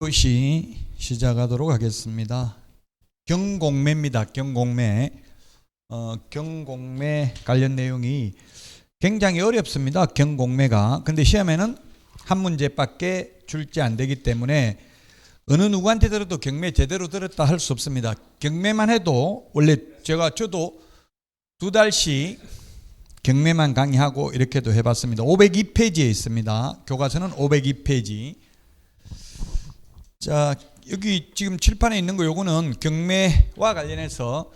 것이 시작하도록 하겠습니다. 경공매입니다. 경공매. 경공매 관련 내용이 굉장히 어렵습니다. 경공매가. 근데 시험에는 한 문제밖에 출제 안 되기 때문에 어느 누구한테 들어도 경매 제대로 들었다 할 수 없습니다. 경매만 해도 원래 저도 2달씩 경매만 강의하고 이렇게도 해봤습니다. 502페이지에 있습니다. 교과서는 502페이지. 자, 여기 지금 칠판에 있는 거 요거는 경매와 관련해서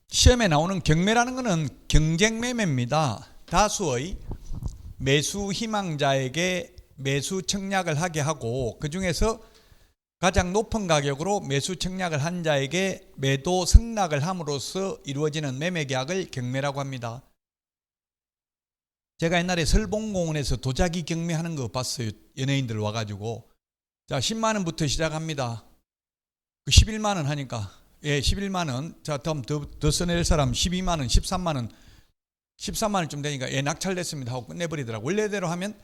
시험에 나오는 경매라는 거는 경쟁매매입니다. 다수의 매수 희망자에게 매수 청약을 하게 하고 그 중에서 가장 높은 가격으로 매수 청약을 한 자에게 매도 승낙을 함으로써 이루어지는 매매 계약을 경매라고 합니다. 제가 옛날에 설봉공원에서 도자기 경매하는 거 봤어요. 연예인들 와가지고. 자, 10만 원부터 시작합니다. 11만 원 하니까. 예, 11만 원. 자, 다음 더 써낼 사람 12만 원, 13만 원. 13만 원쯤 되니까 예, 낙찰됐습니다 하고 끝내버리더라고. 원래대로 하면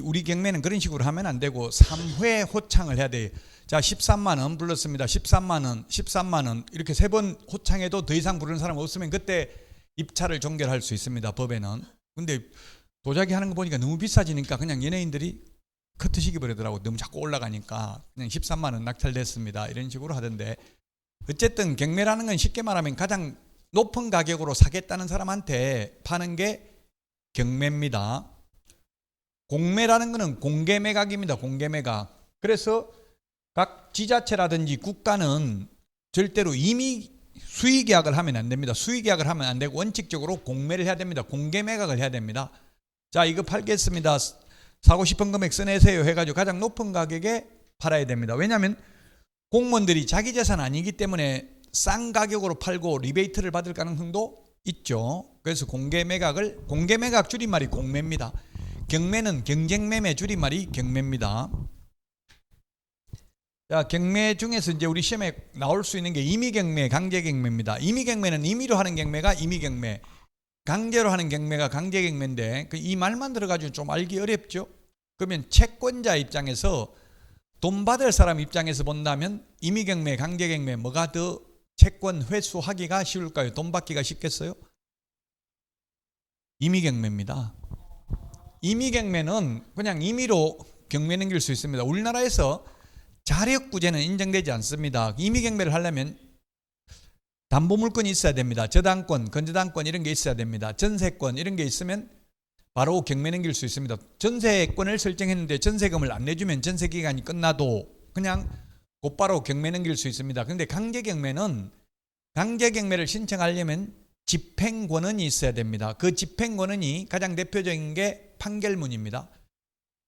우리 경매는 그런 식으로 하면 안 되고 3회 호창을 해야 돼요. 자, 13만 원 불렀습니다. 13만 원, 13만 원 이렇게 3번 호창해도 더 이상 부르는 사람 없으면 그때 입찰을 종결할 수 있습니다. 법에는. 근데 도자기 하는 거 보니까 너무 비싸지니까 그냥 연예인들이 커트시키 버리더라고. 너무 자꾸 올라가니까 그냥 13만 원 낙찰됐습니다 이런 식으로 하던데, 어쨌든 경매라는 건 쉽게 말하면 가장 높은 가격으로 사겠다는 사람한테 파는 게 경매입니다. 공매라는 거는 공개매각입니다. 공개매각. 그래서 각 지자체라든지 국가는 절대로 이미 수의계약을 하면 안 됩니다. 수의계약을 하면 안 되고 원칙적으로 공매를 해야 됩니다. 공개매각을 해야 됩니다. 자, 이거 팔겠습니다. 사고 싶은 금액 써내세요 해가지고 가장 높은 가격에 팔아야 됩니다. 왜냐하면 공무원들이 자기 재산 아니기 때문에 싼 가격으로 팔고 리베이트를 받을 가능성도 있죠. 그래서 공개매각 줄임말이 공매입니다. 경매는 경쟁매매 줄임말이 경매입니다. 자, 경매 중에서 이제 우리 시험에 나올 수 있는 게 임의경매, 강제경매입니다. 임의경매는 임의로 하는 경매가 임의경매, 강제로 하는 경매가 강제경매인데 이 말만 들어가지고 좀 알기 어렵죠. 그러면 채권자 입장에서 돈 받을 사람 입장에서 본다면 임의경매, 강제경매 뭐가 더 채권 회수하기가 쉬울까요? 돈 받기가 쉽겠어요? 임의경매입니다. 임의경매는 그냥 임의로 경매 넘길 수 있습니다. 우리나라에서 자력구제는 인정되지 않습니다. 임의경매를 하려면 담보물건이 있어야 됩니다. 저당권, 건저당권 이런 게 있어야 됩니다. 전세권 이런 게 있으면 바로 경매 넘길 수 있습니다. 전세권을 설정했는데 전세금을 안 내주면 전세기간이 끝나도 그냥 곧바로 경매 넘길 수 있습니다. 그런데 강제경매를 신청하려면 집행권원이 있어야 됩니다. 그 집행권원이 가장 대표적인 게 판결문입니다.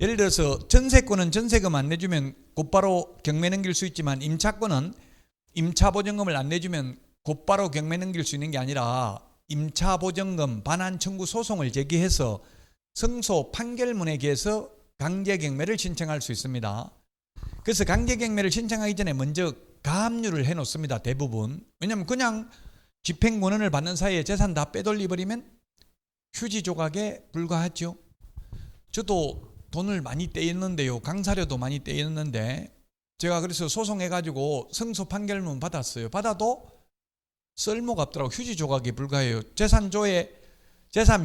예를 들어서 전세권은 전세금 안 내주면 곧바로 경매 넘길 수 있지만 임차권은 임차보증금을 안 내주면 곧바로 경매 넘길 수 있는 게 아니라 임차보증금 반환 청구 소송을 제기해서 승소 판결문에 의해서 강제경매를 신청할 수 있습니다. 그래서 강제경매를 신청하기 전에 먼저 가압류를 해놓습니다. 대부분. 왜냐하면 그냥 집행권원을 받는 사이에 재산 다 빼돌려버리면 휴지 조각에 불과하죠. 저도 돈을 많이 떼였는데요. 강사료도 많이 떼였는데 제가 그래서 소송해가지고 승소 판결문 받았어요. 받아도 쓸모가 없더라고. 휴지 조각에 불과해요. 재산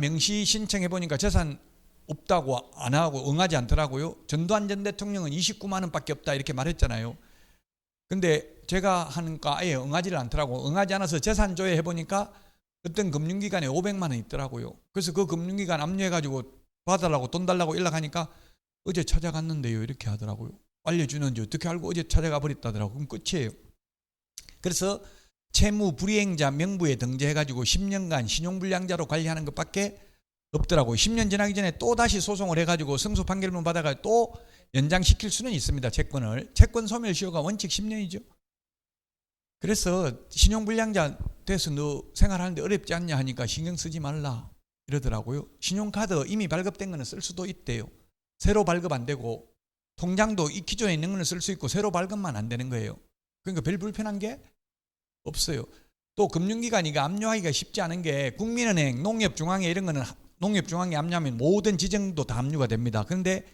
명시 신청해보니까 재산 없다고 안 하고 응하지 않더라고요. 전두환 전 대통령은 29만 원밖에 없다 이렇게 말했잖아요. 근데 제가 하니까 아예 응하지를 않더라고. 응하지 않아서 재산 조회해보니까 어떤 금융기관에 500만 원 있더라고요. 그래서 그 금융기관 압류해가지고 봐달라고 돈 달라고 연락하니까 어제 찾아갔는데요 이렇게 하더라고요. 알려주는지 어떻게 알고 어제 찾아가 버렸다더라고요. 그럼 끝이에요. 그래서 채무 불이행자 명부에 등재해가지고 10년간 신용불량자로 관리하는 것밖에 없더라고요. 10년 지나기 전에 또 다시 소송을 해가지고 승소 판결문 받아가 또 연장시킬 수는 있습니다. 채권 소멸시효가 원칙 10년이죠. 그래서 신용불량자 돼서 너 생활하는데 어렵지 않냐 하니까 신경 쓰지 말라 이러더라고요. 신용카드 이미 발급된 거는 쓸 수도 있대요. 새로 발급 안 되고 통장도 이 기존에 있는 거는 쓸 수 있고 새로 발급만 안 되는 거예요. 그러니까 별 불편한 게 없어요. 또 금융기관이 이거 압류하기가 쉽지 않은 게 국민은행, 농협중앙회 이런 거는 농협중앙회 압류하면 모든 지정도 다 압류가 됩니다. 그런데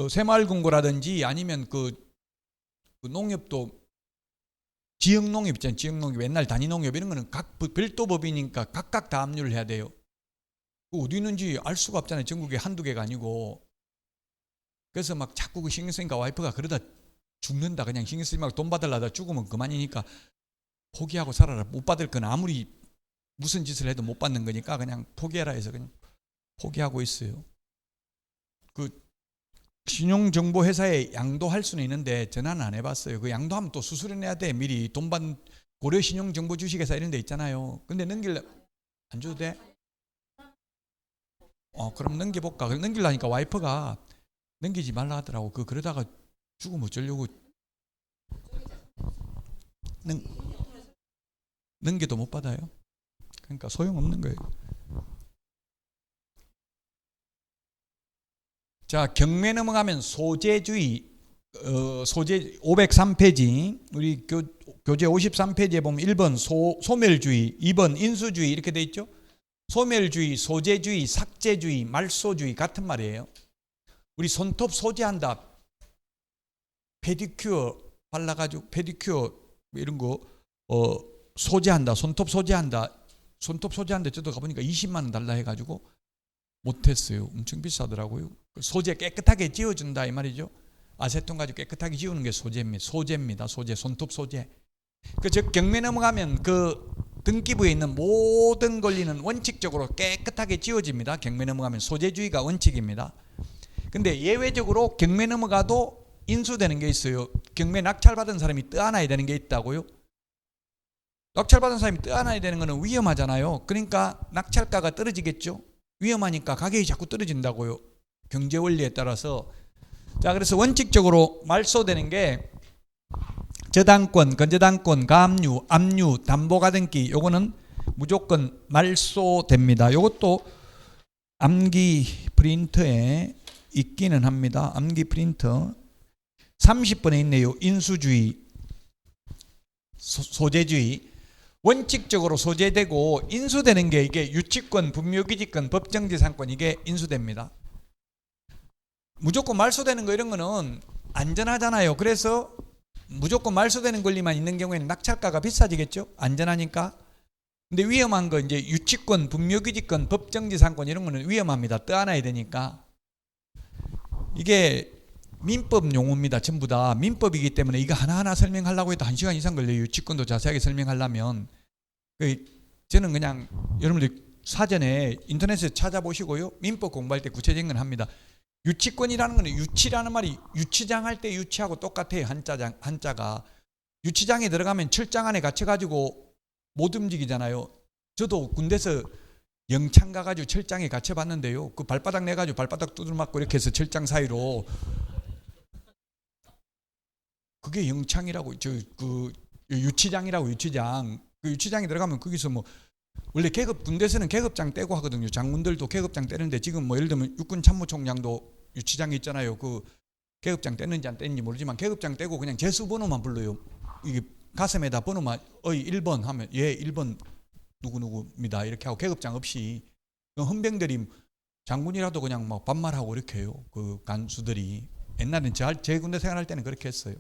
새마을금고라든지 아니면 그 농협도 지역농협 있잖아요. 지역농협, 옛날 단위농협 이런 거는 각 별도 법이니까 각각 다 압류를 해야 돼요. 어디 있는지 알 수가 없잖아요. 전국에 한두 개가 아니고. 그래서 막 자꾸 그 신경 쓰니까 와이프가 그러다 죽는다. 그냥 신경 쓰지 말고 돈 받으려다 죽으면 그만이니까 포기하고 살아라. 못 받을 건 아무리 무슨 짓을 해도 못 받는 거니까 그냥 포기해라 해서 그냥 포기하고 있어요. 그 신용정보회사에 양도할 수는 있는데 전화는 안 해봤어요. 그 양도하면 또 수수료 내야 돼. 미리 돈 받는 고려 신용정보 주식회사 이런 데 있잖아요. 근데 넘길래 안 줘도 돼? 그럼 넘겨볼까? 그럼 넘기려니까 와이프가 넘기지 말라 하더라고. 그러다가 죽으면 어쩌려고. 넘겨도 못 받아요. 그러니까 소용없는 거예요. 자, 경매 넘어가면 소재주의, 소재 503페이지, 우리 교재 53페이지에 보면 1번 소멸주의, 2번 인수주의 이렇게 돼 있죠. 소멸주의, 소재주의, 삭제주의, 말소주의 같은 말이에요. 우리 손톱 소재한다, 페디큐어 발라가지고 페디큐어 이런 거 소재한다, 손톱 소재한다 저도 가보니까 20만 원 달라 해가지고 못했어요. 엄청 비싸더라고요. 소재 깨끗하게 지워준다 이 말이죠. 아세톤 가지고 깨끗하게 지우는 게 소재입니다. 소재, 손톱 소재. 즉 경매 넘어가면 그 등기부에 있는 모든 권리는 원칙적으로 깨끗하게 지워집니다. 경매 넘어가면 소재주의가 원칙입니다. 근데 예외적으로 경매 넘어가도 인수되는 게 있어요. 경매 낙찰받은 사람이 떠안아야 되는 게 있다고요. 낙찰받은 사람이 떠안아야 되는 거는 위험하잖아요. 그러니까 낙찰가가 떨어지겠죠. 위험하니까 가격이 자꾸 떨어진다고요. 경제 원리에 따라서. 자, 그래서 원칙적으로 말소되는 게 저당권, 건저당권, 가압류, 압류, 담보가등기 요거는 무조건 말소됩니다. 요것도 암기 프린터에 있기는 합니다. 암기 프린터 30번에 있네요. 인수주의, 소재주의. 원칙적으로 소재되고 인수되는 게 이게 유치권, 분묘기지권, 법정지상권 이게 인수됩니다. 무조건 말소되는 거 이런 거는 안전하잖아요. 그래서 무조건 말소되는 권리만 있는 경우에는 낙찰가가 비싸지겠죠. 안전하니까. 근데 위험한 거 이제 유치권, 분묘기지권, 법정지상권 이런 거는 위험합니다. 떠안아야 되니까. 이게 민법 용어입니다. 전부 다 민법이기 때문에 이거 하나하나 설명하려고 해도 1시간 이상 걸려요. 유치권도 자세하게 설명하려면. 저는 그냥 여러분들 사전에 인터넷에 찾아보시고요. 민법 공부할 때 구체적인 건 합니다. 유치권이라는 거는 유치라는 말이 유치장 할 때 유치하고 똑같아요. 한자가. 유치장에 들어가면 철장 안에 갇혀가지고 못 움직이잖아요. 저도 군대에서 영창 가가지고 철장에 갇혀봤는데요. 그 발바닥 내가지고 발바닥 두들 맞고 이렇게 해서 철장 사이로. 그게 영창이라고, 그 유치장이라고, 유치장. 그 유치장에 들어가면 거기서 뭐 원래 군대에서는 계급장 떼고 하거든요. 장군들도 계급장 떼는데 지금 뭐 예를 들면 육군 참모총장도 유치장이 있잖아요. 그 계급장 떼는지 안 떼는지 모르지만 계급장 떼고 그냥 제수 번호만 불러요. 이게 가슴에다 번호만 1번 하면 1번 누구누구입니다 이렇게 하고 계급장 없이. 헌병들이 장군이라도 그냥 막 반말하고 이렇게 해요. 그 간수들이. 옛날엔 제 군대 생활할 때는 그렇게 했어요.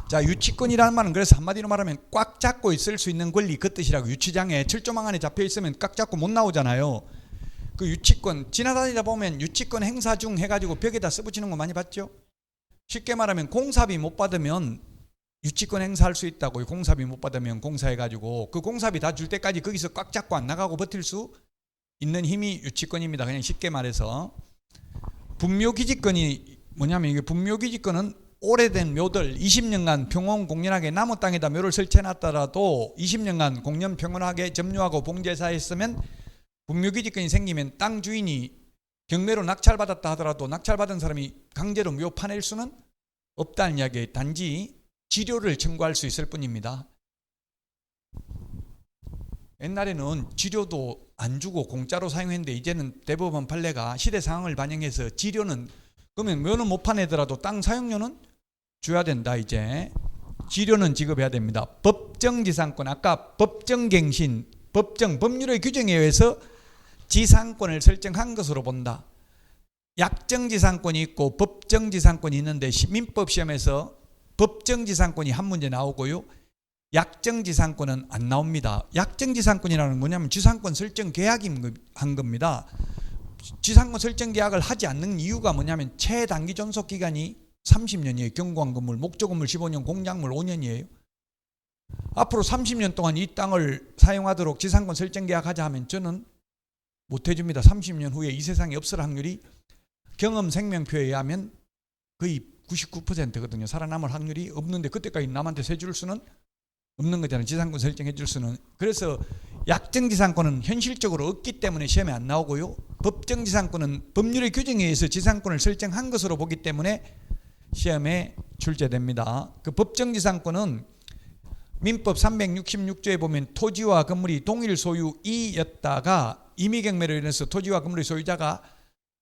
자, 유치권이라는 말은 그래서 한마디로 말하면 꽉 잡고 있을 수 있는 권리 그 뜻이라고. 유치장에 철조망 안에 잡혀 있으면 꽉 잡고 못 나오잖아요. 그 유치권 지나다니다 보면 유치권 행사 중 해가지고 벽에다 써붙이는 거 많이 봤죠. 쉽게 말하면 공사비 못 받으면 유치권 행사할 수 있다고요. 공사비 못 받으면 공사해가지고 그 공사비 다 줄 때까지 거기서 꽉 잡고 안 나가고 버틸 수 있는 힘이 유치권입니다. 그냥 쉽게 말해서. 분묘기지권이 뭐냐면 이게 분묘기지권은 오래된 묘들 20년간 평온 공연하게 나무 땅에다 묘를 설치해놨더라도 20년간 공연 평온하게 점유하고 봉제사했으면 분묘기지권이 생기면 땅 주인이 경매로 낙찰받았다 하더라도 낙찰받은 사람이 강제로 묘 파낼 수는 없다는 이야기예요. 단지 지료를 청구할 수 있을 뿐입니다. 옛날에는 지료도 안 주고 공짜로 사용했는데 이제는 대법원 판례가 시대 상황을 반영해서 지료는 그러면 묘는 못 파내더라도 땅 사용료는 줘야 된다. 이제 지료는 지급해야 됩니다. 법정지상권, 아까 법정갱신, 법률의 규정에 의해서 지상권을 설정한 것으로 본다. 약정지상권이 있고 법정지상권이 있는데 민법 시험에서 법정지상권이 한 문제 나오고요. 약정지상권은 안 나옵니다. 약정지상권이라는 건 뭐냐면 지상권 설정 계약이 한 겁니다. 지상권 설정 계약을 하지 않는 이유가 뭐냐면 최단기 존속 기간이 30년이에요. 경고한 건물, 목적 건물 15년, 공작물 5년이에요. 앞으로 30년 동안 이 땅을 사용하도록 지상권 설정 계약하자 하면 저는 못 해줍니다. 30년 후에 이 세상에 없을 확률이 경험 생명표에 의하면 거의 99%거든요. 살아남을 확률이 없는데 그때까지 남한테 세줄 수는 없는 거잖아요. 지상권 설정해 줄 수는. 그래서 약정지상권은 현실적으로 없기 때문에 시험에 안 나오고요. 법정지상권은 법률의 규정에 의해서 지상권을 설정한 것으로 보기 때문에 시험에 출제됩니다. 그 법정지상권은 민법 366조에 보면 토지와 건물이 동일 소유이였다가 임의경매로 인해서 토지와 건물의 소유자가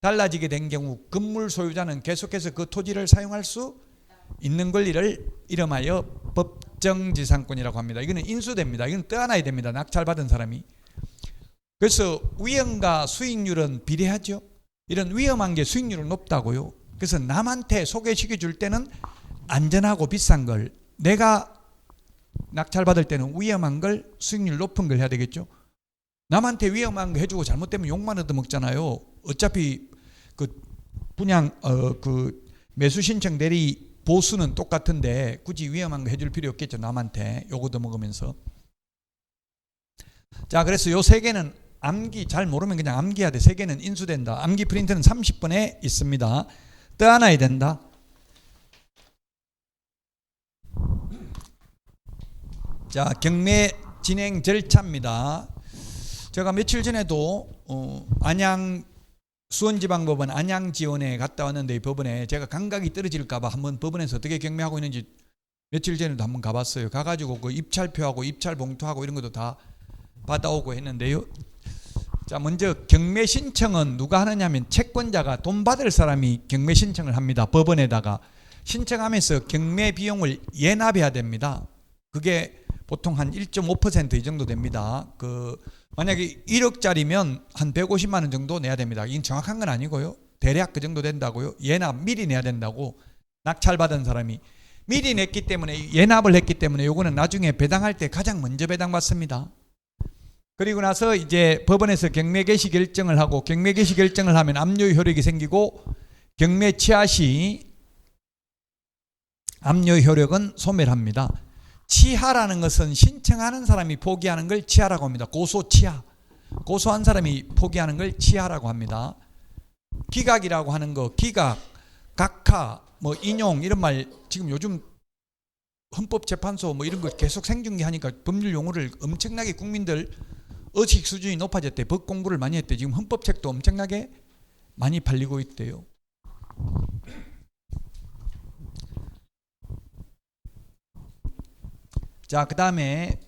달라지게 된 경우 건물 소유자는 계속해서 그 토지를 사용할 수 있는 권리를 이름하여 법정지상권이라고 합니다. 이거는 인수됩니다. 이건 떠안아야 됩니다. 낙찰받은 사람이. 그래서 위험과 수익률은 비례하죠. 이런 위험한 게 수익률은 높다고요. 그래서 남한테 소개시켜 줄 때는 안전하고 비싼 걸, 내가 낙찰받을 때는 위험한 걸, 수익률 높은 걸 해야 되겠죠. 남한테 위험한 거 해주고 잘못되면 욕만 얻어먹잖아요. 어차피 그 분양 그 매수 신청 대리 보수는 똑같은데 굳이 위험한 거 해줄 필요 없겠죠. 남한테 욕 얻어먹으면서. 자, 그래서 요 세 개는 암기 잘 모르면 그냥 암기해야 돼. 세 개는 인수된다. 암기 프린트는 30번에 있습니다. 떠안아야 된다. 자, 경매 진행 절차입니다. 제가 며칠 전에도 안양 수원지방법원 안양지원에 갔다 왔는데 이 법원에 제가 감각이 떨어질까 봐 한번 법원에서 어떻게 경매하고 있는지 며칠 전에도 한번 가봤어요. 가가지고 그 입찰표하고 입찰봉투하고 이런 것도 다 받아오고 했는데요. 자, 먼저 경매 신청은 누가 하느냐면 채권자가 돈 받을 사람이 경매 신청을 합니다. 법원에다가 신청하면서 경매 비용을 예납해야 됩니다. 그게 보통 한 1.5% 이 정도 됩니다. 만약에 1억짜리면 한 150만 원 정도 내야 됩니다. 이건 정확한 건 아니고요. 대략 그 정도 된다고요. 예납 미리 내야 된다고. 낙찰받은 사람이 미리 냈기 때문에, 예납을 했기 때문에 요거는 나중에 배당할 때 가장 먼저 배당받습니다. 그리고 나서 이제 법원에서 경매 개시 결정을 하고, 경매 개시 결정을 하면 압류 효력이 생기고, 경매 취하 시 압류 효력은 소멸합니다. 취하라는 것은 신청하는 사람이 포기하는 걸 취하라고 합니다. 고소 취하. 고소한 사람이 포기하는 걸 취하라고 합니다. 기각이라고 하는 거, 기각, 각하, 뭐 인용 이런 말 지금 요즘 헌법재판소 뭐 이런 거 계속 생중계하니까 법률 용어를 엄청나게 국민들 의식 수준이 높아졌대. 법 공부를 많이 했대. 지금 헌법책도 엄청나게 많이 팔리고 있대요. 자, 그 다음에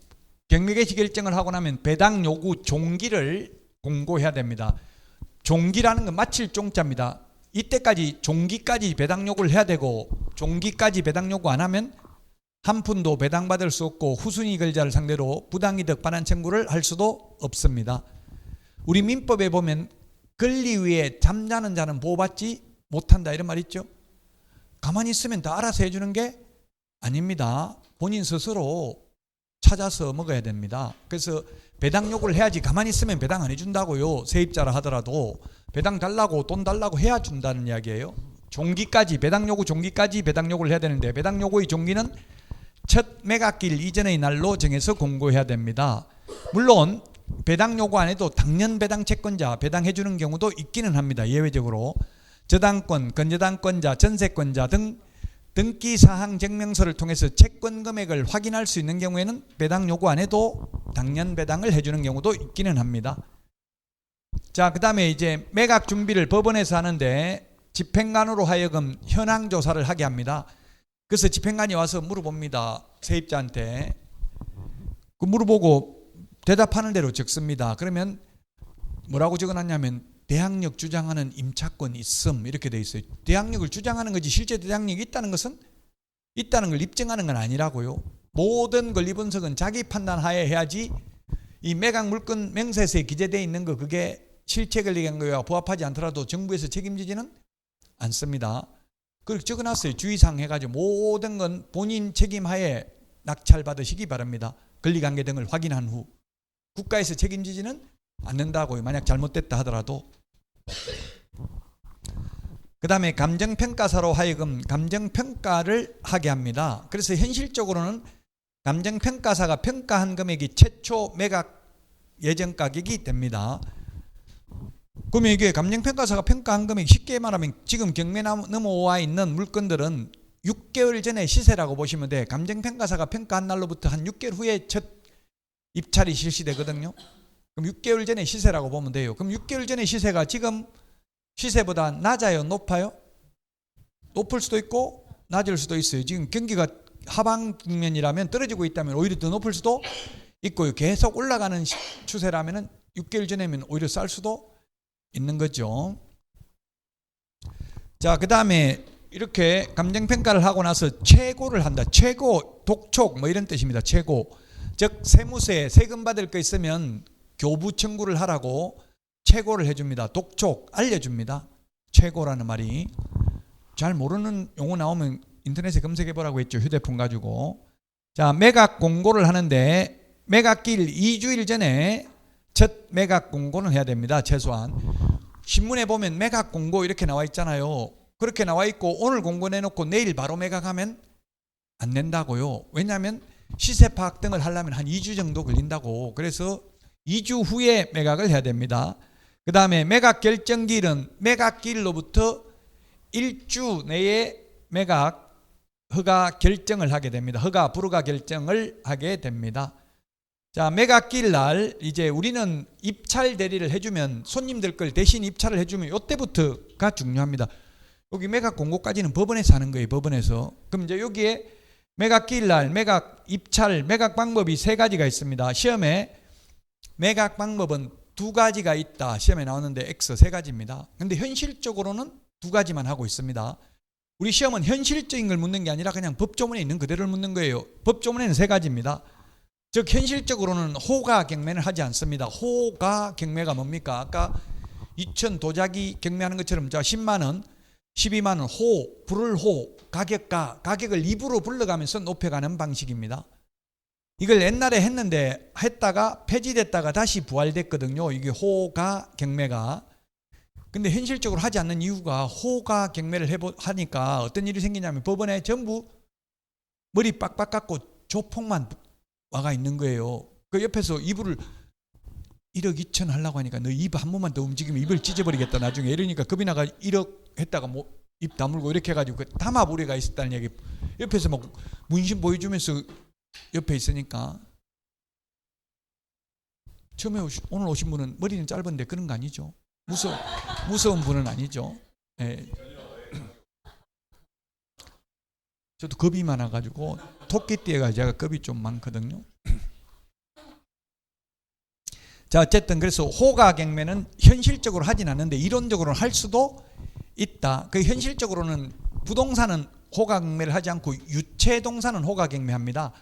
경매 개시 결정을 하고 나면 배당 요구 종기를 공고해야 됩니다. 종기라는 건 마칠 종자입니다. 이때까지 종기까지 배당 요구를 해야 되고, 종기까지 배당 요구 안 하면 한 푼도 배당받을 수 없고 후순위 걸자를 상대로 부당이득 반환 청구를 할 수도 없습니다. 우리 민법에 보면 권리 위에 잠자는 자는 보호받지 못한다 이런 말 있죠. 가만히 있으면 다 알아서 해주는 게 아닙니다. 본인 스스로 찾아서 먹어야 됩니다. 그래서 배당 요구를 해야지. 가만히 있으면 배당 안 해준다고요. 세입자라 하더라도 배당 달라고, 돈 달라고 해야 준다는 이야기예요. 종기까지, 배당 요구 종기까지 배당 요구를 해야 되는데, 배당 요구의 종기는 첫 매각일 이전의 날로 정해서 공고해야 됩니다. 물론 배당 요구 안 해도 당년 배당 채권자 배당해 주는 경우도 있기는 합니다. 예외적으로 저당권, 건저당권자, 전세권자 등 등기사항 증명서를 통해서 채권 금액을 확인할 수 있는 경우에는 배당 요구 안 해도 당년 배당을 해주는 경우도 있기는 합니다. 자, 그 다음에 이제 매각 준비를 법원에서 하는데 집행관으로 하여금 현황 조사를 하게 합니다. 그래서 집행관이 와서 물어봅니다. 세입자한테. 그 물어보고 대답하는 대로 적습니다. 그러면 뭐라고 적어놨냐면 대항력 주장하는 임차권 있음 이렇게 돼 있어요. 대항력을 주장하는 거지 실제 대항력이 있다는 것은 있다는 걸 입증하는 건 아니라고요. 모든 권리 분석은 자기 판단하에 해야지. 이 매각 물건 명세서에 기재되어 있는 거 그게 실체 권리행위와 부합하지 않더라도 정부에서 책임지지는 않습니다. 그렇게 적어놨어요. 주의사항 해가지고 모든 건 본인 책임하에 낙찰받으시기 바랍니다. 권리관계 등을 확인한 후 국가에서 책임지지는 않는다고요. 만약 잘못됐다 하더라도. 그 다음에 감정평가사로 하여금 감정평가를 하게 합니다. 그래서 현실적으로는 감정평가사가 평가한 금액이 최초 매각 예정 가격이 됩니다. 그러면 이게 감정평가사가 평가한 금액 쉽게 말하면 지금 경매 넘어와 있는 물건들은 6개월 전에 시세라고 보시면 돼. 감정평가사가 평가한 날로부터 한 6개월 후에 첫 입찰이 실시되거든요. 그럼 6개월 전에 시세라고 보면 돼요. 그럼 6개월 전에 시세가 지금 시세보다 낮아요? 높아요? 높을 수도 있고 낮을 수도 있어요. 지금 경기가 하방 국면이라면 떨어지고 있다면 오히려 더 높을 수도 있고요. 계속 올라가는 추세라면 6개월 전에면 오히려 쌀 수도 있는 거죠. 자, 그 다음에 이렇게 감정평가를 하고 나서 최고를 한다. 최고, 독촉 뭐 이런 뜻입니다. 최고. 즉 세무서에 세금 받을 거 있으면 교부 청구를 하라고 최고를 해줍니다. 독촉 알려줍니다. 최고라는 말이. 잘 모르는 용어 나오면 인터넷에 검색해 보라고 했죠. 휴대폰 가지고. 자, 매각 공고를 하는데 매각기일 2주일 전에 첫 매각 공고는 해야 됩니다. 최소한. 신문에 보면 매각 공고 이렇게 나와 있잖아요. 그렇게 나와 있고 오늘 공고 내놓고 내일 바로 매각하면 안 된다고요. 왜냐하면 시세 파악 등을 하려면 한 2주 정도 걸린다고. 그래서 2주 후에 매각을 해야 됩니다. 그 다음에 매각 결정기일은 매각기일로부터 1주 내에 매각 허가 결정을 하게 됩니다. 허가 불허가 결정을 하게 됩니다. 자, 매각기일 날 이제 우리는 입찰 대리를 해주면 손님들 걸 대신 입찰을 해주면 이때부터가 중요합니다. 여기 매각 공고까지는 법원에서 하는 거예요. 법원에서. 그럼 이제 여기에 매각기일 날 매각 입찰 매각 방법이 3가지가 있습니다. 시험에 매각 방법은 2가지가 있다. 시험에 나오는데 X 3가지입니다. 근데 현실적으로는 2가지만 하고 있습니다. 우리 시험은 현실적인 걸 묻는 게 아니라 그냥 법조문에 있는 그대로를 묻는 거예요. 법조문에는 3가지입니다. 즉 현실적으로는 호가 경매는 하지 않습니다. 호가 경매가 뭡니까? 아까 2천 도자기 경매하는 것처럼 자 10만 원, 12만 원 호, 부를 호, 가격가, 가격을 입으로 불러가면서 높여가는 방식입니다. 이걸 옛날에 했다가 폐지됐다가 다시 부활됐거든요. 이게 호가 경매가. 근데 현실적으로 하지 않는 이유가 호가 경매를 하니까 어떤 일이 생기냐면 법원에 전부 머리 빡빡 깎고 조폭만 와가 있는 거예요. 그 옆에서 이불을 1억 2천 하려고 하니까 너 입 한 번만 더 움직이면 입을 찢어버리겠다 나중에 이러니까 겁이 나가 1억 했다가 뭐 입 다물고 이렇게 해가지고 그 담합 우려가 있었다는 얘기. 옆에서 막 문신 보여주면서 옆에 있으니까. 처음에 오늘 오신 분은 머리는 짧은데 그런 거 아니죠? 무서운 분은 아니죠? 네. 저도 겁이 많아가지고 토끼띠가 제가 겁이 좀 많거든요. 자, 어쨌든 그래서 호가 경매는 현실적으로 하진 않는데 이론적으로는 할 수도 있다. 그 현실적으로는 부동산은 호가 경매를 하지 않고 유체동산은 호가 경매합니다.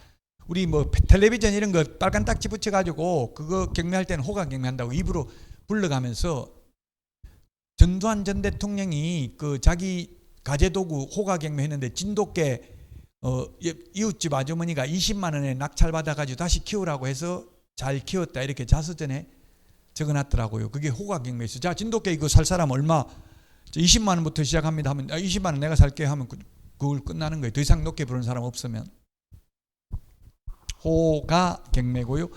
우리 뭐 텔레비전 이런 거 빨간 딱지 붙여가지고 그거 경매할 때는 호가 경매한다고 입으로 불러가면서 전두환 전 대통령이 그 자기 가재도구 호가 경매했는데 진돗개 이웃집 아주머니가 20만 원에 낙찰 받아가지고 다시 키우라고 해서 잘 키웠다 이렇게 자서전에 적어놨더라고요. 그게 호가 경매였어요. 자, 진돗개 이거 살 사람 얼마? 20만 원부터 시작합니다 하면 20만 원 내가 살게 하면 그걸 끝나는 거예요. 더 이상 높게 부르는 사람 없으면. 호가 경매고요.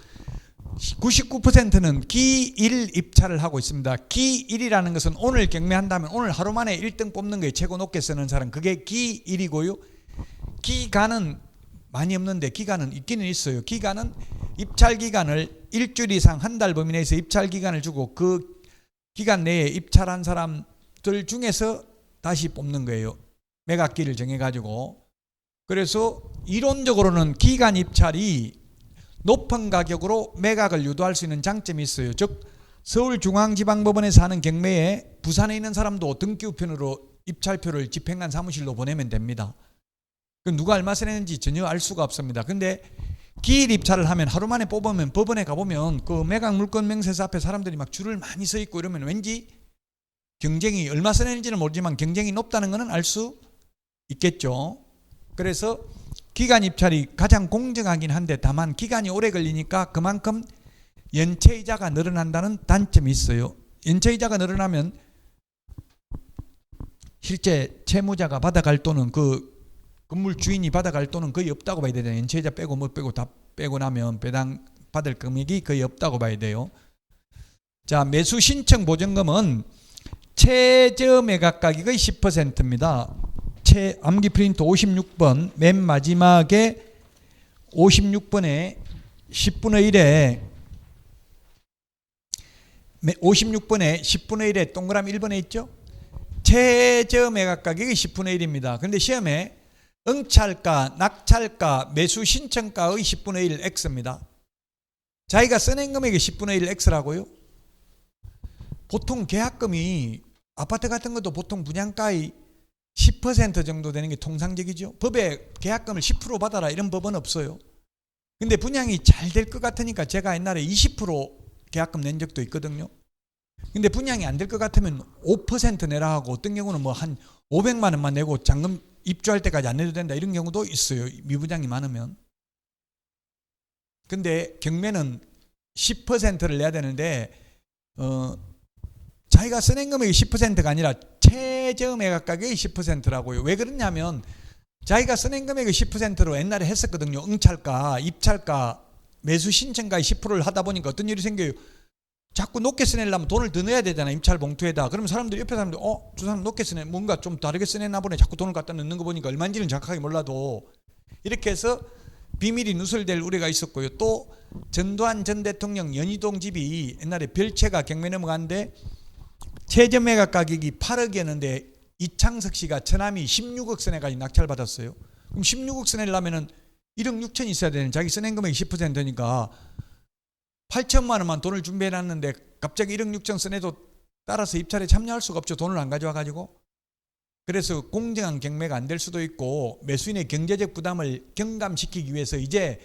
99%는 기일 입찰을 하고 있습니다. 기일이라는 것은 오늘 경매한다면 오늘 하루 만에 1등 뽑는 거예요. 최고 높게 쓰는 사람. 그게 기일이고요. 기간은 많이 없는데 기간은 있기는 있어요. 기간은 입찰 기간을 일주일 이상 한 달 범위 내에서 입찰 기간을 주고 그 기간 내에 입찰한 사람들 중에서 다시 뽑는 거예요. 매각기를 정해가지고. 그래서 이론적으로는 기간 입찰이 높은 가격으로 매각을 유도할 수 있는 장점이 있어요. 즉 서울중앙지방법원에서 하는 경매에 부산에 있는 사람도 등기우편으로 입찰표를 집행관 사무실로 보내면 됩니다. 누가 얼마 쓰냈는지 전혀 알 수가 없습니다. 근데 기일 입찰을 하면 하루 만에 뽑으면 법원에 가보면 그 매각 물건 명세서 앞에 사람들이 막 줄을 많이 서 있고 이러면 왠지 경쟁이 얼마 써내는지는 모르지만 경쟁이 높다는 것은 알 수 있겠죠. 그래서 기간 입찰이 가장 공정하긴 한데 다만 기간이 오래 걸리니까 그만큼 연체이자가 늘어난다는 단점이 있어요. 연체이자가 늘어나면 실제 채무자가 받아갈 돈은 그 건물 주인이 받아갈 돈은 거의 없다고 봐야 되잖아요. 연체이자 빼고 뭐 빼고 다 빼고 나면 배당 받을 금액이 거의 없다고 봐야 돼요. 자, 매수 신청 보증금은 최저 매각 가격의 10%입니다. 암기 프린트 56번 맨 마지막에 56번에 10분의 1에 56번에 10분의 1에 동그라미 1번에 있죠. 최저 매각 가격이 10분의 1입니다. 그런데 시험에 응찰가, 낙찰가, 매수 신청가의 10분의 1 X입니다. 자기가 써낸 금액이 10분의 1 X라고요? 보통 계약금이 아파트 같은 것도 보통 분양가의 10% 정도 되는 게 통상적이죠. 법에 계약금을 10% 받아라 이런 법은 없어요. 근데 분양이 잘 될 것 같으니까 제가 옛날에 20% 계약금 낸 적도 있거든요. 근데 분양이 안 될 것 같으면 5% 내라 하고 어떤 경우는 뭐 한 500만 원만 내고 잔금 입주할 때까지 안 내도 된다 이런 경우도 있어요. 미분양이 많으면. 근데 경매는 10%를 내야 되는데 자기가 써낸 금액이 10%가 아니라 최저 매각 가격이 10%라고요. 왜 그러냐면 자기가 써낸 금액이 10%로 옛날에 했었거든요. 응찰가, 입찰가, 매수 신청가의 10%를 하다 보니까 어떤 일이 생겨요. 자꾸 높게 써내려면 돈을 더 넣어야 되잖아. 임찰 봉투에다. 그러면 사람들 옆에 사람들 저 사람 높게 쓰네. 뭔가 좀 다르게 쓰냈나 보네. 자꾸 돈을 갖다 넣는 거 보니까 얼마인지는 정확하게 몰라도 이렇게 해서 비밀이 누설될 우려가 있었고요. 또 전두환 전 대통령 연희동 집이 옛날에 별채가 경매 넘어갔는데 최저 매각 가격이 8억이었는데 이창석 씨가 처남이 16억 써내가지고 낙찰받았어요. 그럼 16억 써내려면은 1억 6천 있어야 되는 자기 써낸 금액이 10%니까 8천만 원만 돈을 준비해놨는데 갑자기 1억 6천 써내도 따라서 입찰에 참여할 수가 없죠. 돈을 안 가져와가지고. 그래서 공정한 경매가 안 될 수도 있고 매수인의 경제적 부담을 경감시키기 위해서 이제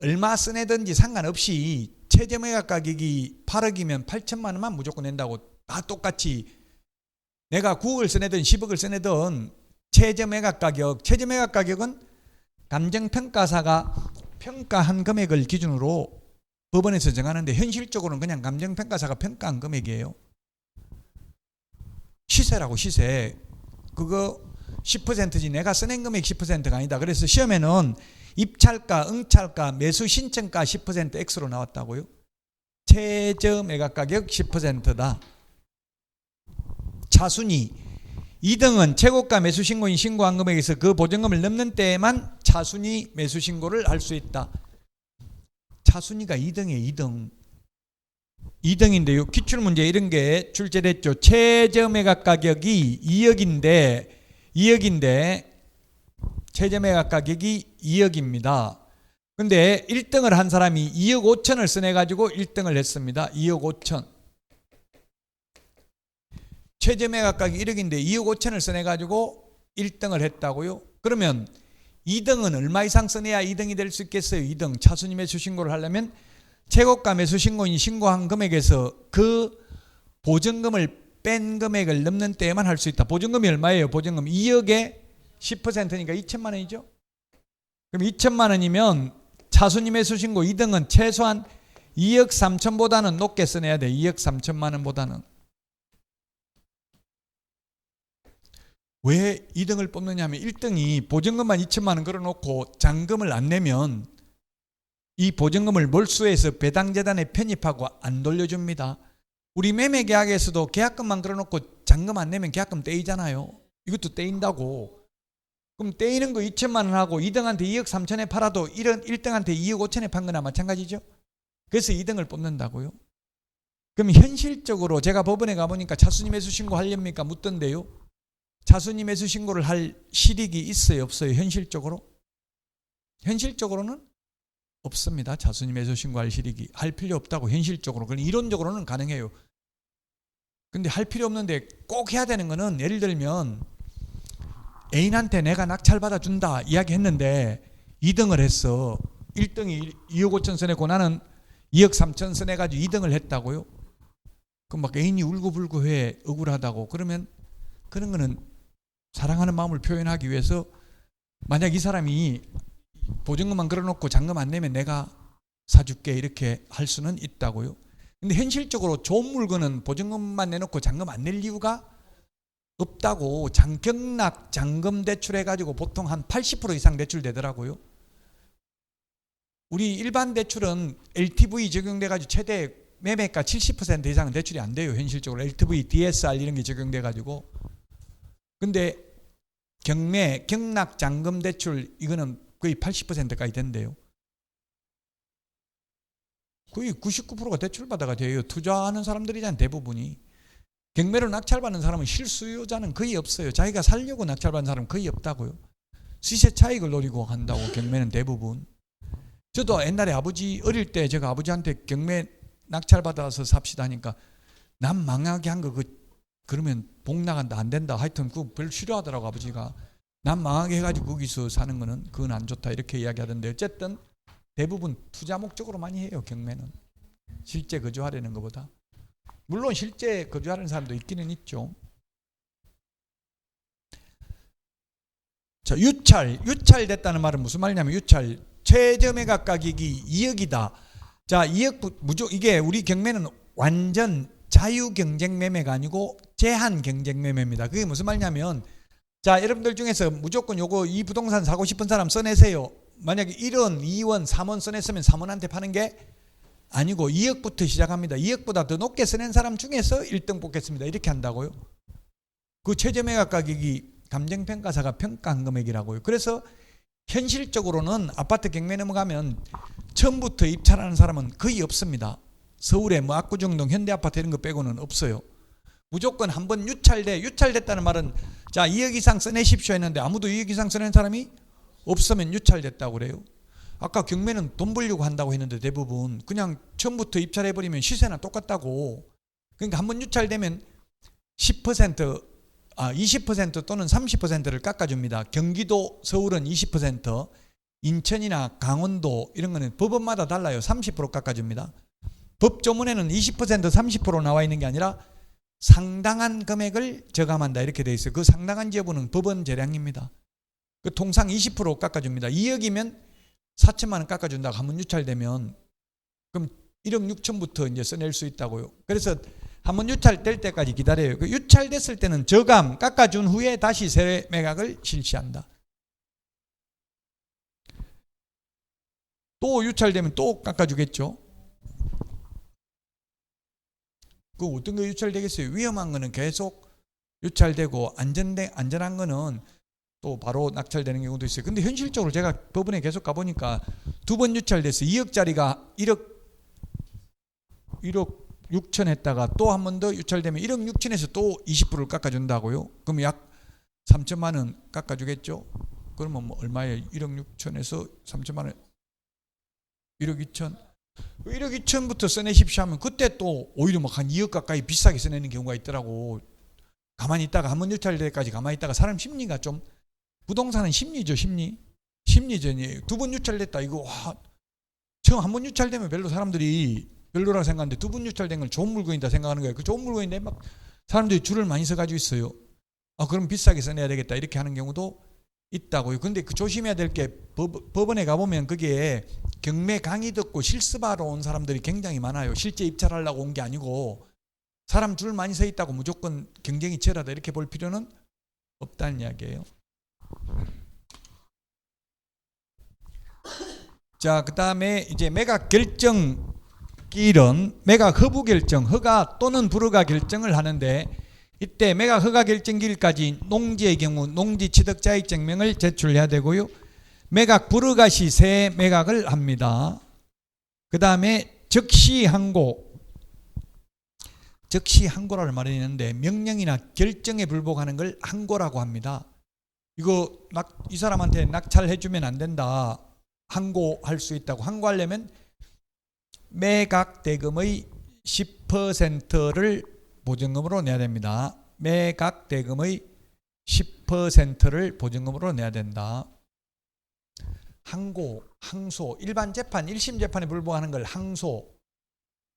얼마 써내든지 상관없이 최저 매각 가격이 8억이면 8천만 원만 무조건 낸다고 다 똑같이 내가 9억을 써내든 10억을 써내든 최저 매각 가격은 감정평가사가 평가한 금액을 기준으로 법원에서 정하는데 현실적으로는 그냥 감정평가사가 평가한 금액이에요. 시세라고 시세. 그거 10%지 내가 써낸 금액 10%가 아니다. 그래서 시험에는 입찰가, 응찰가, 매수 신청가 10% X로 나왔다고요. 최저 매각 가격 10%다. 차순위 2등은 최고가 매수 신고인 신고한 금액에서 그 보증금을 넘는 때에만 차순위 매수 신고를 할 수 있다. 차순위가 2등이에요. 2등. 2등인데요. 기출문제 이런 게 출제됐죠. 최저 매각 가격이 2억인데 최저 매각 가격이 2억입니다. 근데 1등을 한 사람이 2억 5천을 써내가지고 1등을 했습니다. 2억 5천. 최저 매각 가격이 1억인데 2억 5천을 써내가지고 1등을 했다고요? 그러면 2등은 얼마 이상 써내야 2등이 될 수 있겠어요? 2등 차순위 매수 신고를 하려면 최고가 매수 신고인이 신고한 금액에서 그 보증금을 뺀 금액을 넘는 때에만 할 수 있다. 보증금이 얼마예요? 보증금 2억에 10%니까 2천만 원이죠. 그럼 2천만 원이면 차순위 매수 신고 2등은 최소한 2억 3천보다는 높게 써내야 돼. 2억 3천만 원보다는. 왜 2등을 뽑느냐 하면 1등이 보증금만 2천만 원 걸어놓고 잔금을 안 내면 이 보증금을 몰수해서 배당재단에 편입하고 안 돌려줍니다. 우리 매매계약에서도 계약금만 걸어놓고 잔금 안 내면 계약금 떼이잖아요. 이것도 떼인다고. 그럼 떼이는 거 2천만 원 하고 2등한테 2억 3천에 팔아도 1등한테 2억 5천에 판 거나 마찬가지죠. 그래서 2등을 뽑는다고요. 그럼 현실적으로 제가 법원에 가보니까 차순위 매수 신고 하렵니까? 묻던데요. 차순위 매수 신고를 할 실익이 있어요? 없어요? 현실적으로? 현실적으로는 없습니다. 차순위 매수 신고할 실익이. 할 필요 없다고 현실적으로. 그럼 이론적으로는 가능해요. 근데 할 필요 없는데 꼭 해야 되는 거는 예를 들면 애인한테 내가 낙찰받아 준다 이야기했는데 2등을 했어. 1등이 2억 5천 써내고 나는 2억 3천 써내가지고 2등을 했다고요. 그 막 애인이 울고불고 해 억울하다고 그러면 그런 거는 사랑하는 마음을 표현하기 위해서 만약 이 사람이 보증금만 걸어놓고 잔금 안 내면 내가 사줄게 이렇게 할 수는 있다고요. 근데 현실적으로 좋은 물건은 보증금만 내놓고 잔금 안 낼 이유가 없다고. 경락 잔금 대출 해가지고 보통 한 80% 이상 대출되더라고요. 우리 일반 대출은 LTV 적용돼가지고 최대 매매가 70% 이상은 대출이 안 돼요. 현실적으로 LTV, DSR 이런 게 적용돼가지고. 근데 경락 잔금 대출 이거는 거의 80%까지 된대요. 거의 99%가 대출받아가 돼요. 투자하는 사람들이잖아요. 대부분이. 경매로 낙찰받는 사람은 실수요자는 거의 없어요. 자기가 살려고 낙찰받는 사람은 거의 없다고요. 시세 차익을 노리고 한다고 경매는 대부분. 저도 옛날에 아버지 어릴 때 제가 아버지한테 경매 낙찰받아서 삽시다 하니까 남 망하게 한 거 그러면 복 나간다 안 된다 하여튼 그거 별로 싫어하더라고 아버지가. 남 망하게 해가지고 거기서 사는 거는 그건 안 좋다 이렇게 이야기하던데 어쨌든 대부분 투자 목적으로 많이 해요. 경매는 실제 거주하려는 것보다. 물론 실제 거주하는 사람도 있기는 있죠. 자, 유찰됐다는 말은 무슨 말이냐면 유찰 최저 매각 가격이 2억이다. 자, 2억 무조 이게 우리 경매는 완전 자유 경쟁 매매가 아니고 제한 경쟁 매매입니다. 그게 무슨 말이냐면 자, 여러분들 중에서 무조건 요거 이 부동산 사고 싶은 사람 써내세요. 만약에 1원, 2원, 3원 써냈으면 3원한테 파는 게 아니고 2억부터 시작합니다. 2억보다 더 높게 써낸 사람 중에서 1등 뽑겠습니다. 이렇게 한다고요. 그 최저 매각 가격이 감정평가사가 평가한 금액이라고요. 그래서 현실적으로는 아파트 경매 넘어가면 처음부터 입찰하는 사람은 거의 없습니다. 서울에 뭐 압구정동 현대아파트 이런 거 빼고는 없어요. 무조건 한번 유찰됐다는 말은 자 2억 이상 써내십시오 했는데 아무도 2억 이상 써낸 사람이 없으면 유찰됐다고 그래요. 아까 경매는 돈 벌려고 한다고 했는데 대부분 그냥 처음부터 입찰해버리면 시세나 똑같다고. 그러니까 한번 유찰되면 20% 또는 30%를 깎아줍니다. 경기도, 서울은 20%, 인천이나 강원도 이런 거는 법원마다 달라요. 30% 깎아줍니다. 법조문에는 20% 30% 나와 있는 게 아니라 상당한 금액을 저감한다 이렇게 돼 있어요. 그 상당한 여부는 법원 재량입니다. 그 통상 20% 깎아줍니다. 2억이면 4천만 원 깎아준다고 한번 유찰되면 그럼 1억 6천부터 이제 써낼 수 있다고요. 그래서 한번 유찰될 때까지 기다려요. 그 유찰됐을 때는 저감 깎아준 후에 다시 새 매각을 실시한다. 또 유찰되면 또 깎아주겠죠. 그 어떤 거 유찰되겠어요? 위험한 거는 계속 유찰되고 안전한 거는 또 바로 낙찰되는 경우도 있어요. 근데 현실적으로 제가 법원에 계속 가보니까 두 번 유찰돼서 2억짜리가 1억 6천 했다가 또 한 번 더 유찰되면 1억 6천에서 또 20%를 깎아준다고요. 그럼 약 3천만 원 깎아주겠죠. 그러면 뭐 얼마예요? 1억 6천에서 3천만 원 1억 2천 1억 2천부터 써내십시오 하면 그때 또 오히려 막 한 2억 가까이 비싸게 써내는 경우가 있더라고. 가만히 있다가 한 번 유찰될 때까지 가만히 있다가 사람 심리가 좀 부동산은 심리죠. 심리전이에요. 두 번 유찰됐다 이거 와 처음 한 번 유찰되면 별로 사람들이 별로라고 생각하는데 두 번 유찰된 건 좋은 물건이다 생각하는 거예요. 그 좋은 물건인데 막 사람들이 줄을 많이 서가지고 있어요. 아 그럼 비싸게 써내야 되겠다 이렇게 하는 경우도 있다고요. 근데 그 조심해야 될 게 법원에 가보면 그게 경매 강의 듣고 실습하러 온 사람들이 굉장히 많아요. 실제 입찰하려고 온 게 아니고 사람 줄 많이 서 있다고 무조건 경쟁이 치열하다 이렇게 볼 필요는 없다는 이야기예요. 자, 그 다음에 이제 매각 결정 기일은 매각 허부 결정, 허가 또는 불허가 결정을 하는데 이때 매각 허가 결정 기일까지 농지의 경우 농지 취득자익 증명을 제출해야 되고요. 매각 불허가 시 새 매각을 합니다. 그 다음에 적시 항고. 적시 항고라는 말이 있는데 명령이나 결정에 불복하는 걸 항고라고 합니다. 이거 이 사람한테 낙찰해주면 안 된다. 항고할 수 있다고. 항고하려면 매각 대금의 10%를 보증금으로 내야 됩니다. 매각 대금의 10%를 보증금으로 내야 된다. 항고, 항소, 일반 재판, 1심 재판에 불복하는 걸 항소.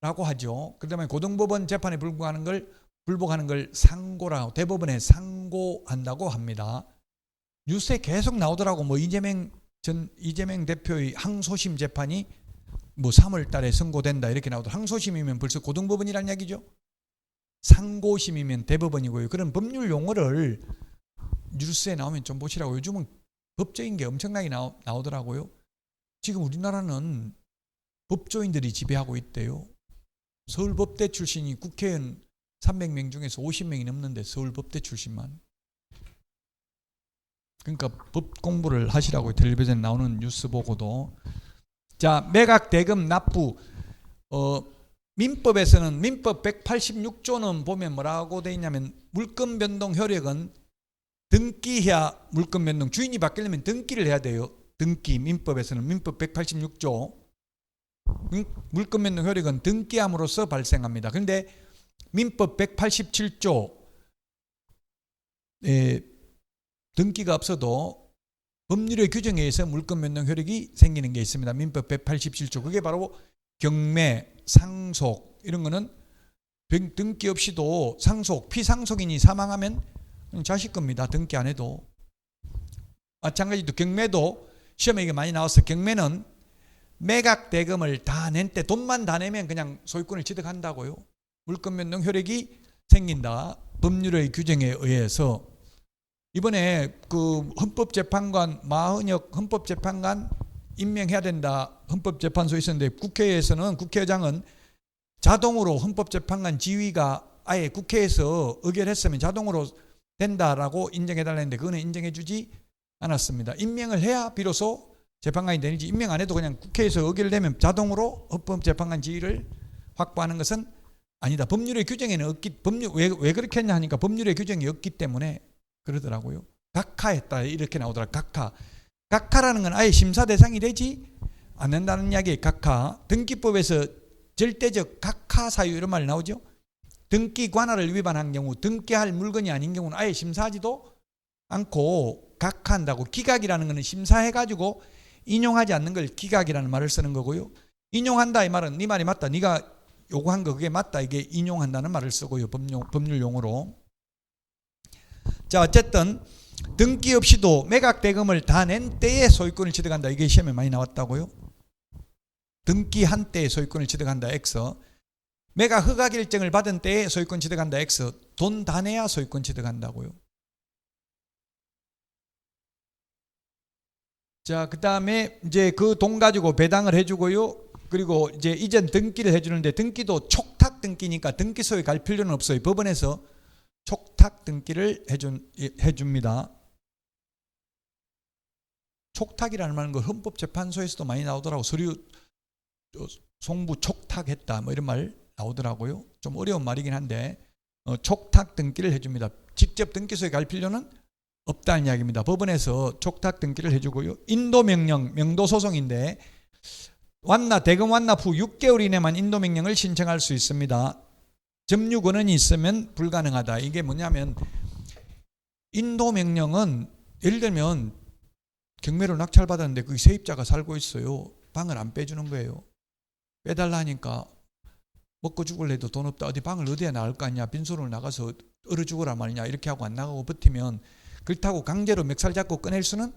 하죠. 그다음에 고등법원 재판에 불복하는 걸 상고라고, 대법원에 상고한다고 합니다. 뉴스에 계속 나오더라고. 뭐 이재명 대표의 항소심 재판이 뭐 3월 달에 선고된다 이렇게 나오더라고. 항소심이면 벌써 고등법원이란 얘기죠. 상고심이면 대법원이고요. 그런 법률 용어를 뉴스에 나오면 좀 보시라고. 요즘은 법적인 게 엄청나게 나오더라고요. 지금 우리나라는 법조인들이 지배하고 있대요. 서울법대 출신이 국회의원 300명 중에서 50명이 넘는데 서울법대 출신만. 그러니까 법 공부를 하시라고 텔레비전에 나오는 뉴스 보고도. 자, 매각 대금 납부. 민법에서는 민법 186조는 보면 뭐라고 돼 있냐면 물권 변동 효력은 등기해야 물권 변동, 주인이 바뀌려면 등기를 해야 돼요. 등기. 민법에서는 민법 186조 물권 변동 효력은 등기함으로써 발생합니다. 그런데 민법 187조 등기가 없어도 법률의 규정에 의해서 물권 변동 효력이 생기는 게 있습니다. 민법 187조. 그게 바로 경매, 상속 이런 거는 등기 없이도 상속, 피상속인이 사망하면 자식 겁니다. 등기 안 해도. 마찬가지로 경매도 시험에 이게 많이 나왔어요. 경매는 매각 대금을 다 낸 때 돈만 다 내면 그냥 소유권을 취득한다고요. 물권 변동 효력이 생긴다. 법률의 규정에 의해서. 이번에 그 헌법재판관 마흔혁 헌법재판관 임명해야 된다. 헌법재판소에 있었는데 국회에서는 국회의장은 자동으로 헌법재판관 지위가 아예 국회에서 의결했으면 자동으로 된다라고 인정해달라 했는데 그거는 인정해주지 않았습니다. 임명을 해야 비로소 재판관이 되는지, 임명 안 해도 그냥 국회에서 의결되면 자동으로 헌법재판관 지위를 확보하는 것은 아니다. 법률의 규정에는 왜 그렇게 했냐 하니까 법률의 규정이 없기 때문에 그러더라고요. 각하했다 이렇게 나오더라고요. 각하라는 건 아예 심사 대상이 되지 않는다는 이야기예요. 각하. 등기법에서 절대적 각하 사유 이런 말 나오죠. 등기 관할을 위반한 경우, 등기할 물건이 아닌 경우는 아예 심사하지도 않고 각하한다고. 기각이라는 것은 심사해가지고 인용하지 않는 걸 기각이라는 말을 쓰는 거고요. 인용한다 이 말은 네 말이 맞다, 네가 요구한 거 그게 맞다, 이게 인용한다는 말을 쓰고요. 법률 용어로. 자, 어쨌든 등기 없이도 매각 대금을 다 낸 때에 소유권을 취득한다. 이게 시험에 많이 나왔다고요. 등기한 때에 소유권을 취득한다. X. 매각 허가 결정을 받은 때에 소유권 취득한다. X. 돈 다 내야 소유권 취득한다고요. 자, 그 다음에 이제 그 돈 가지고 배당을 해주고요. 그리고 이제 이전 등기를 해주는데 등기도 촉탁 등기니까 등기소에 갈 필요는 없어요. 법원에서 촉탁 등기를 해줍니다. 촉탁이라는 말은 그 헌법재판소에서도 많이 나오더라고. 서류 송부 촉탁했다 뭐 이런 말 나오더라고요. 좀 어려운 말이긴 한데 촉탁 등기를 해줍니다. 직접 등기소에 갈 필요는 없다는 이야기입니다. 법원에서 촉탁 등기를 해주고요. 인도명령, 명도소송인데 대금 완납 후 6개월 이내만 인도명령을 신청할 수 있습니다. 점유권원이 있으면 불가능하다. 이게 뭐냐면 인도명령은 예를 들면 경매로 낙찰받았는데 그 세입자가 살고 있어요. 방을 안 빼주는 거예요. 빼달라 하니까 먹고 죽을래도 돈 없다. 어디 방을 어디에 나갈 거 아니냐. 빈소를 나가서 얼어 죽으라 말이냐. 이렇게 하고 안 나가고 버티면 그렇다고 강제로 멱살 잡고 꺼낼 수는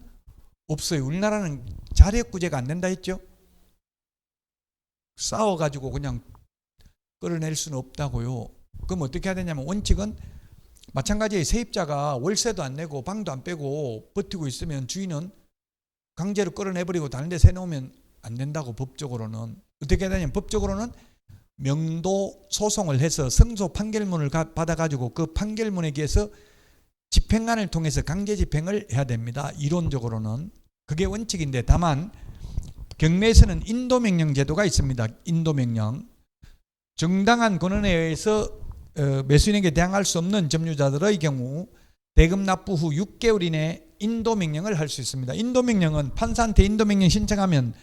없어요. 우리나라는 자력구제가 안 된다 했죠. 싸워가지고 그냥 끌어낼 수는 없다고요. 그럼 어떻게 해야 되냐면 원칙은 마찬가지에 세입자가 월세도 안 내고 방도 안 빼고 버티고 있으면 주인은 강제로 끌어내버리고 다른 데 세놓으면 안 된다고. 법적으로는 어떻게 해야 되냐면 법적으로는 명도 소송을 해서 승소 판결문을 받아가지고 그 판결문에 의해서 집행관을 통해서 강제 집행을 해야 됩니다. 이론적으로는 그게 원칙인데 다만 경매에서는 인도명령 제도가 있습니다. 인도명령. 정당한 권한에 의해서 매수인에게 대항할 수 없는 점유자들의 경우 대금 납부 후 6개월 이내에 인도명령을 할 수 있습니다. 인도명령은 판사한테 인도명령 신청하면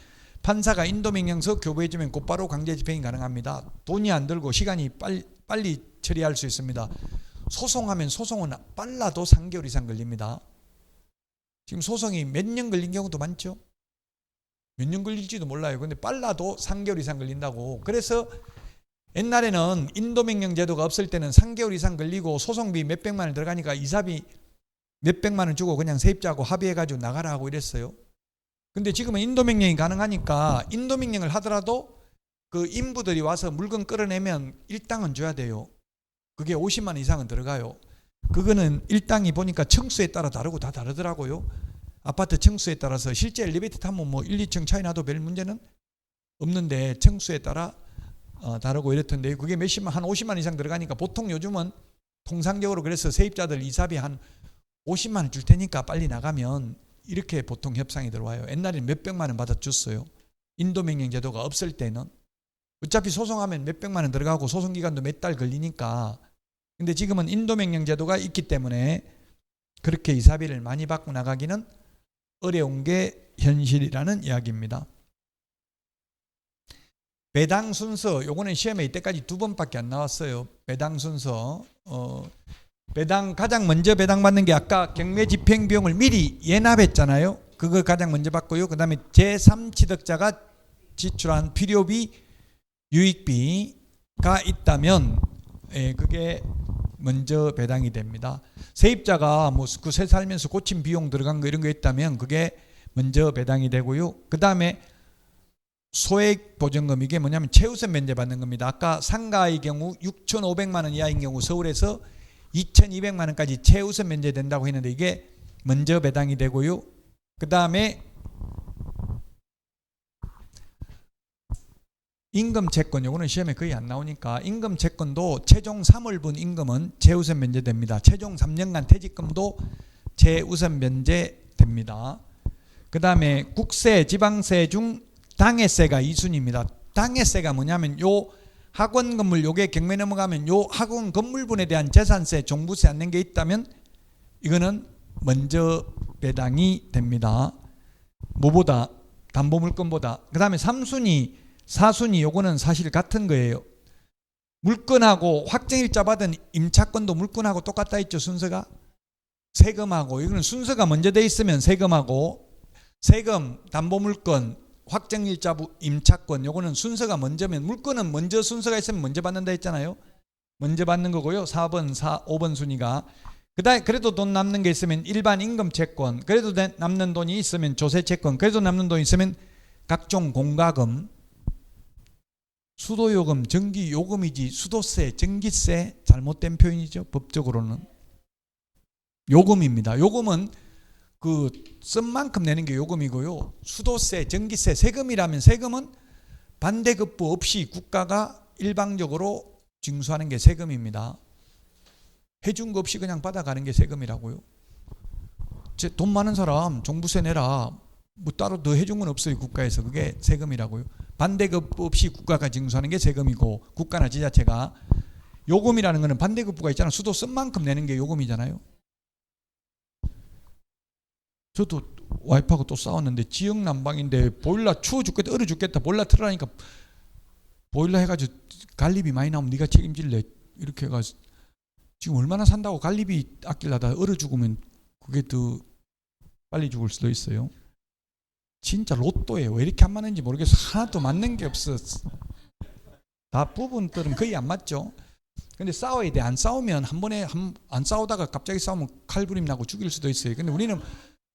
판사가 인도명령서 교부해주면 곧바로 강제 집행이 가능합니다. 돈이 안 들고 시간이 빨리 처리할 수 있습니다. 소송하면 소송은 빨라도 3개월 이상 걸립니다. 지금 소송이 몇 년 걸린 경우도 많죠. 몇 년 걸릴지도 몰라요. 근데 빨라도 3개월 이상 걸린다고. 그래서 옛날에는 인도명령 제도가 없을 때는 3개월 이상 걸리고 소송비 몇백만 원 들어가니까 이사비 몇백만 원 주고 그냥 세입자하고 합의해가지고 나가라 하고 이랬어요. 근데 지금은 인도명령이 가능하니까 인도명령을 하더라도 그 인부들이 와서 물건 끌어내면 일당은 줘야 돼요. 그게 50만 원 이상은 들어가요. 그거는 일당이 보니까 층수에 따라 다르고 다 다르더라고요. 아파트 층수에 따라서 실제 엘리베이터 타면 뭐 1, 2층 차이 나도 별 문제는 없는데 층수에 따라 다르고 이랬던데 그게 몇십만 한 50만 원 이상 들어가니까 보통 요즘은 통상적으로 그래서 세입자들 이사비 한 50만 원 줄 테니까 빨리 나가면 이렇게 보통 협상이 들어와요. 옛날에는 몇백만 원 받아줬어요. 인도명령 제도가 없을 때는 어차피 소송하면 몇백만 원 들어가고 소송기간도 몇 달 걸리니까. 근데 지금은 인도명령 제도가 있기 때문에 그렇게 이사비를 많이 받고 나가기는 어려운 게 현실이라는 이야기입니다. 배당 순서, 요거는 시험에 이때까지 2번밖에 안 나왔어요. 배당 순서. 배당 가장 먼저 배당받는 게 아까 경매 집행 비용을 미리 예납했잖아요. 그거 가장 먼저 받고요. 그 다음에 제3취득자가 지출한 필요비, 유익비가 있다면 그게 먼저 배당이 됩니다. 세입자가 뭐 그 새 살면서 고침 비용 들어간 거 이런 거 있다면 그게 먼저 배당이 되고요. 그 다음에 소액 보전금, 이게 뭐냐면 최우선 면제 받는 겁니다. 아까 상가의 경우 6,500만 원 이하인 경우 서울에서 2,200만 원까지 최우선 면제된다고 했는데 이게 먼저 배당이 되고요. 그 다음에 임금채권, 요거는 시험에 거의 안 나오니까 임금채권도 최종 3월분 임금은 최우선 면제됩니다. 최종 3년간 퇴직금도 최우선 면제됩니다. 그 다음에 국세, 지방세 중 당해세가 2순위입니다. 당해세가 뭐냐면 요 학원 건물, 요게 경매 넘어가면 요 학원 건물분에 대한 재산세, 종부세 안 낸 게 있다면 이거는 먼저 배당이 됩니다. 뭐보다? 담보물건보다. 그 다음에 3순위, 4순위 요거는 사실 같은 거예요. 물건하고 확정일자 받은 임차권도 물건하고 똑같다 했죠. 순서가 세금하고, 이거는 순서가 먼저 돼 있으면 세금하고, 세금, 담보물건, 확정일자 임차권, 요거는 순서가 먼저면, 물건은 먼저 순서가 있으면 먼저 받는다 했잖아요. 먼저 받는 거고요. 4번, 5번 순위가. 그다음에 그래도 돈 남는 게 있으면 일반 임금채권, 그래도 남는 돈이 있으면 조세채권, 그래도 남는 돈이 있으면 각종 공과금, 수도요금, 전기요금이지 수도세, 전기세 잘못된 표현이죠. 법적으로는 요금입니다. 요금은 그 쓴 만큼 내는 게 요금이고요. 수도세, 전기세, 세금이라면 세금은 반대급부 없이 국가가 일방적으로 징수하는 게 세금입니다. 해준 거 없이 그냥 받아가는 게 세금이라고요. 돈 많은 사람 종부세 내라, 뭐 따로 더 해준 건 없어요. 국가에서. 그게 세금이라고요. 반대급부 없이 국가가 징수하는 게 세금이고, 국가나 지자체가. 요금이라는 거는 반대급부가 있잖아요. 수도 쓴 만큼 내는 게 요금이잖아요. 저도 와이프하고 또 싸웠는데, 지역 난방인데 보일러 추워 죽겠다, 얼어 죽겠다, 보일러 틀으라니까 보일러 해가지고 관리비 많이 나오면 네가 책임질래, 이렇게 해가지고 지금 얼마나 산다고 관리비 아끼려다 얼어 죽으면 그게 더 빨리 죽을 수도 있어요. 진짜 로또예요. 왜 이렇게 안 맞는지 모르겠어. 하나도 맞는 게 없어. 다 부분들은 거의 안 맞죠. 근데 싸워야 돼. 안 싸우면 한 번에 안 싸우다가 갑자기 싸우면 칼부림 나고 죽일 수도 있어요. 근데 우리는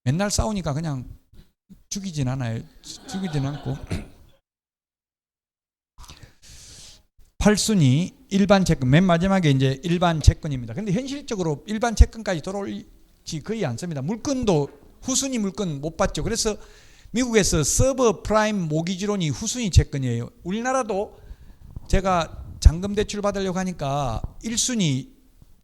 맨날 싸우니까 그냥 죽이진 않아요. 죽이진 않고. 8순위 일반 채권, 맨 마지막에 이제 일반 채권입니다. 근데 현실적으로 일반 채권까지 돌아올지 거의 않습니다. 물건도 후순위 물건 못 받죠. 그래서 미국에서 서브 프라임 모기지론이 후순위 채권이에요. 우리나라도 제가 잔금 대출 받으려고 하니까 1순위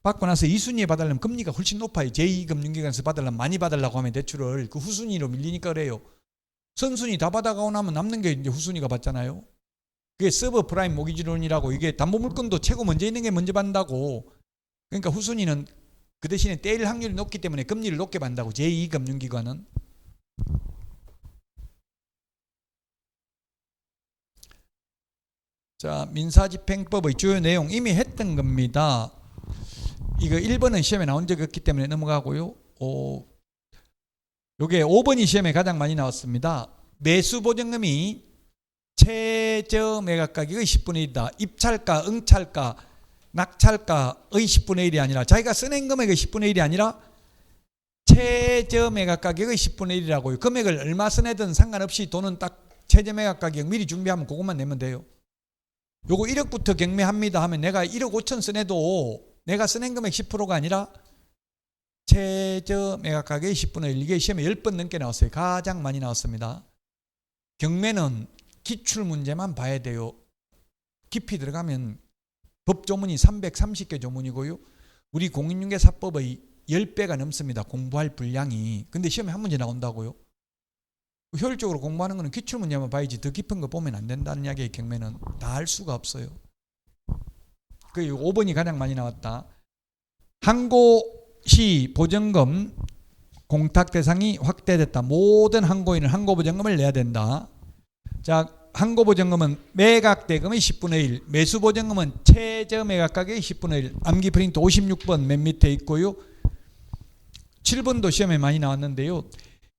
받고 나서 2순위에 받으려면 금리가 훨씬 높아요. 제2금융기관에서 받으려면 많이 받으려고 하면 대출을 그 후순위로 밀리니까 그래요. 선순위 다 받아가고 나면 남는 게 이제 후순위가 받잖아요. 그게 서브 프라임 모기지론이라고, 이게 담보물건도 최고 먼저 있는 게 먼저 받는다고. 그러니까 후순위는 그 대신에 떼일 확률이 높기 때문에 금리를 높게 받는다고, 제2금융기관은. 자, 민사집행법의 주요 내용 이미 했던 겁니다. 이거 1번은 시험에 나온 적이 없기 때문에 넘어가고요. 요게 5번이 시험에 가장 많이 나왔습니다. 매수보증금이 최저 매각 가격의 10분의 1이다. 입찰가, 응찰가, 낙찰가의 10분의 1이 아니라 자기가 써낸 금액의 10분의 1이 아니라 최저 매각 가격의 10분의 1이라고요. 금액을 얼마 써내든 상관없이 돈은 딱 최저 매각 가격 미리 준비하면 그것만 내면 돼요. 요거 1억부터 경매합니다 하면 내가 1억 5천 써내도 내가 써낸 금액 10%가 아니라 최저 매각 가격의 10분의 1. 이게 시험에 10번 넘게 나왔어요. 가장 많이 나왔습니다. 경매는 기출문제만 봐야 돼요. 깊이 들어가면 법조문이 330개 조문이고요. 우리 공인중개사법의 10배가 넘습니다. 공부할 분량이. 근데 시험에 한 문제 나온다고요. 효율적으로 공부하는 거는 기출문제만 봐야지 더 깊은 거 보면 안 된다는 이야기예요. 경매는 다 할 수가 없어요. 그 5번이 가장 많이 나왔다. 항고시 보증금 공탁 대상이 확대됐다. 모든 항고인은 항고보증금을 내야 된다. 자, 항고보증금은 매각대금의 10분의 1, 매수보증금은 최저 매각가격의 10분의 1. 암기 프린트 56번 맨 밑에 있고요. 7번도 시험에 많이 나왔는데요.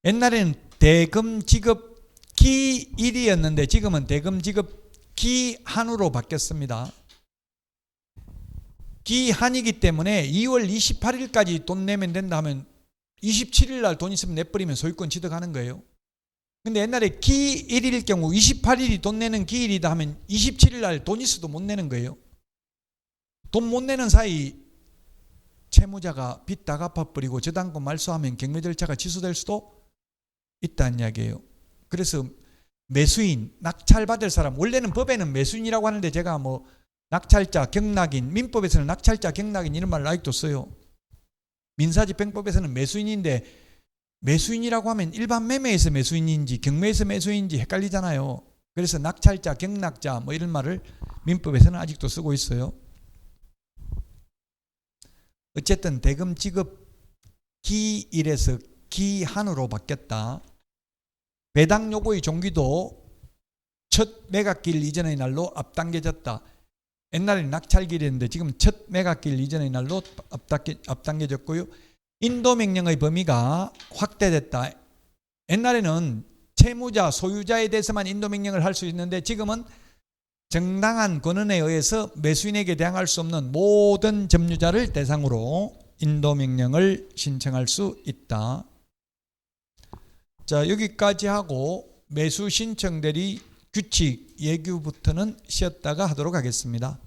옛날에는 대금 지급 기일이었는데 지금은 대금 지급 기한으로 바뀌었습니다. 기한이기 때문에 2월 28일까지 돈 내면 된다 하면 27일 날 돈 있으면 내버리면 소유권 취득하는 거예요. 근데 옛날에 기일일 경우 28일이 돈 내는 기일이다 하면 27일 날 돈 있어도 못 내는 거예요. 돈 못 내는 사이 채무자가 빚 다 갚아버리고 저당권 말소하면 경매 절차가 취소될 수도 있다는 이야기예요. 그래서 매수인, 낙찰받을 사람, 원래는 법에는 매수인이라고 하는데 제가 뭐 낙찰자, 경락인, 민법에서는 낙찰자, 경락인 이런 말을 아직도 써요. 민사집행법에서는 매수인인데 매수인이라고 하면 일반 매매에서 매수인인지 경매에서 매수인인지 헷갈리잖아요. 그래서 낙찰자, 경락자 뭐 이런 말을 민법에서는 아직도 쓰고 있어요. 어쨌든 대금 지급 기일에서 기한으로 바뀌었다. 배당 요구의 종기도 첫 매각기일 이전의 날로 앞당겨졌다. 옛날에는 낙찰기일이었는데 지금 첫 매각기일 이전의 날로 앞당겨졌고요. 인도명령의 범위가 확대됐다. 옛날에는 채무자, 소유자에 대해서만 인도명령을 할 수 있는데 지금은 정당한 권한에 의해서 매수인에게 대항할 수 없는 모든 점유자를 대상으로 인도명령을 신청할 수 있다. 자, 여기까지 하고 매수 신청 대리 규칙 예규부터는 쉬었다가 하도록 하겠습니다.